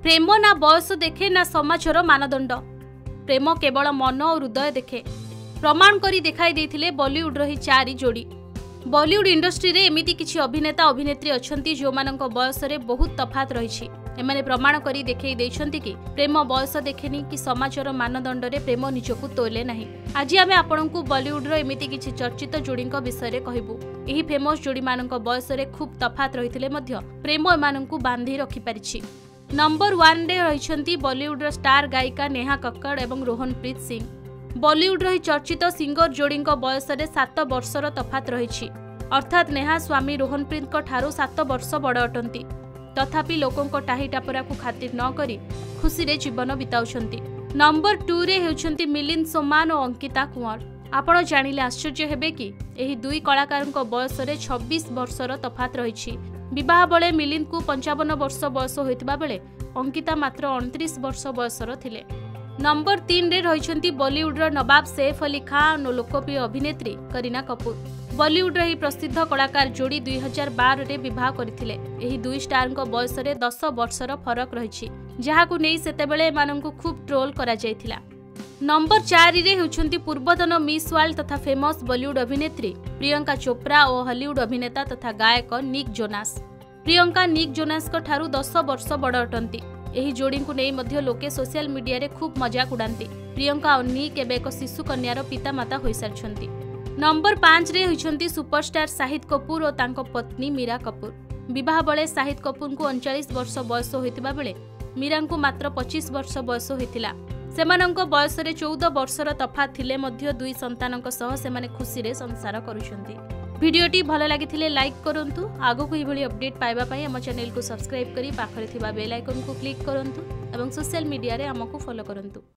प्रेम ना बयस देखे ना समाजर मानदंड। प्रेम केवल मन और हृदय देखे प्रमाण करी देखाई देथिले बॉलीवुड रही चारि जोड़ी। बॉलीवुड इंडस्ट्री रे एमिति किछि अभिनेता अभिनेत्री अछंती जो मानक बयस रे बहुत तफात रहिछि। एमाने प्रमाण करी देखाई दैछंती कि प्रेम बयस देखेनी कि समाजर मानदंड रे प्रेम निजकु तोले नाही। आज आमे आपनकु बॉलीवुड रो एमिति किछि चर्चित जोड़ीक विषय रे कहिबु। एही फेमस जोड़ी मानक बयस रे खूब तफात रहिथिले मध्य प्रेम एमानकु बांधी रखि परिछि। नंबर 1 रे रहिछंती बॉलीवुड स्टार गायिका नेहा कक्कड़ एवं रोहनप्रीत सिंह। बॉलीवुड रही चर्चित सिंगर जोड़ीक बयस रे 7 वर्षर तफात रहिछि। अर्थात नेहा स्वामी रोहनप्रीत ठारू 7 वर्ष बड़ अटंती। तथापि लोकों टाही टापरा को खातिर न करी खुशी रे जीवन बिताउछंती। नंबर 2 रे हेउछंती मिलिंद सोमान और अंकिता कुंवर। आपण जानिले आश्चर्य हेबे कि एही दुई कलाकारक बयस रे 26 वर्षर तफात रहिछि। विवाह बेले मिलिंद को 55 वर्ष बयस होइतबा बेले अंकिता मात्र 29 वर्ष बयसर थिले। नंबर 3 रे रहिछंती बॉलीवुड रो नवाब सैफ अली खान और लोकप्रिय अभिनेत्री करीना कपूर। बॉलीवुड रही प्रसिद्ध कलाकार जोड़ी 2012 रे विवाह करथिले। एही दुई स्टार को बयस रे 10 वर्षर फरक रहिछि, जहाकु नै सेतेबेले एमानंकु खूब ट्रोल करा जायथिला। नंबर 4 रे हेउछंती पूर्वतन मिस वर्ल्ड तथा फेमस बॉलीवुड अभिनेत्री प्रियंका चोप्रा और हॉलीवुड अभिनेता तथा गायक Nick Jonas. Priyanka Nick Jonas को ठारू 10 वर्ष बड़ अटंती। एही जोड़ी को नै मध्य लोके सोशल मीडिया रे खूब मजाक उड़ांती। प्रियंका और निक एबे एक शिशु कन्यार पितामाता होई सारछंती। नंबर 5 रे होइछंती सुपरस्टार शाहिद कपूर और तांको पत्नी मीरा कपूर। विवाह बेले शाहिद कपूर को 39 वर्ष बयस होइतिबा बेले मीरा को मात्र 25 वर्ष बयस होइतिला। सेमानंको बयस रे 14 वर्षर तफात थिले मध्य दुई संतानक सह सेमाने खुशी रे संसार करूछंती। वीडियोटी भल लागिथिले लाइक करंतु। आगो को इभली अपडेट पाइबा पई हम चैनल को सब्सक्राइब करी पाखरे थिबा बेल आइकन को क्लिक करंतु एवं सोशल मीडिया रे हमको फॉलो करंतु।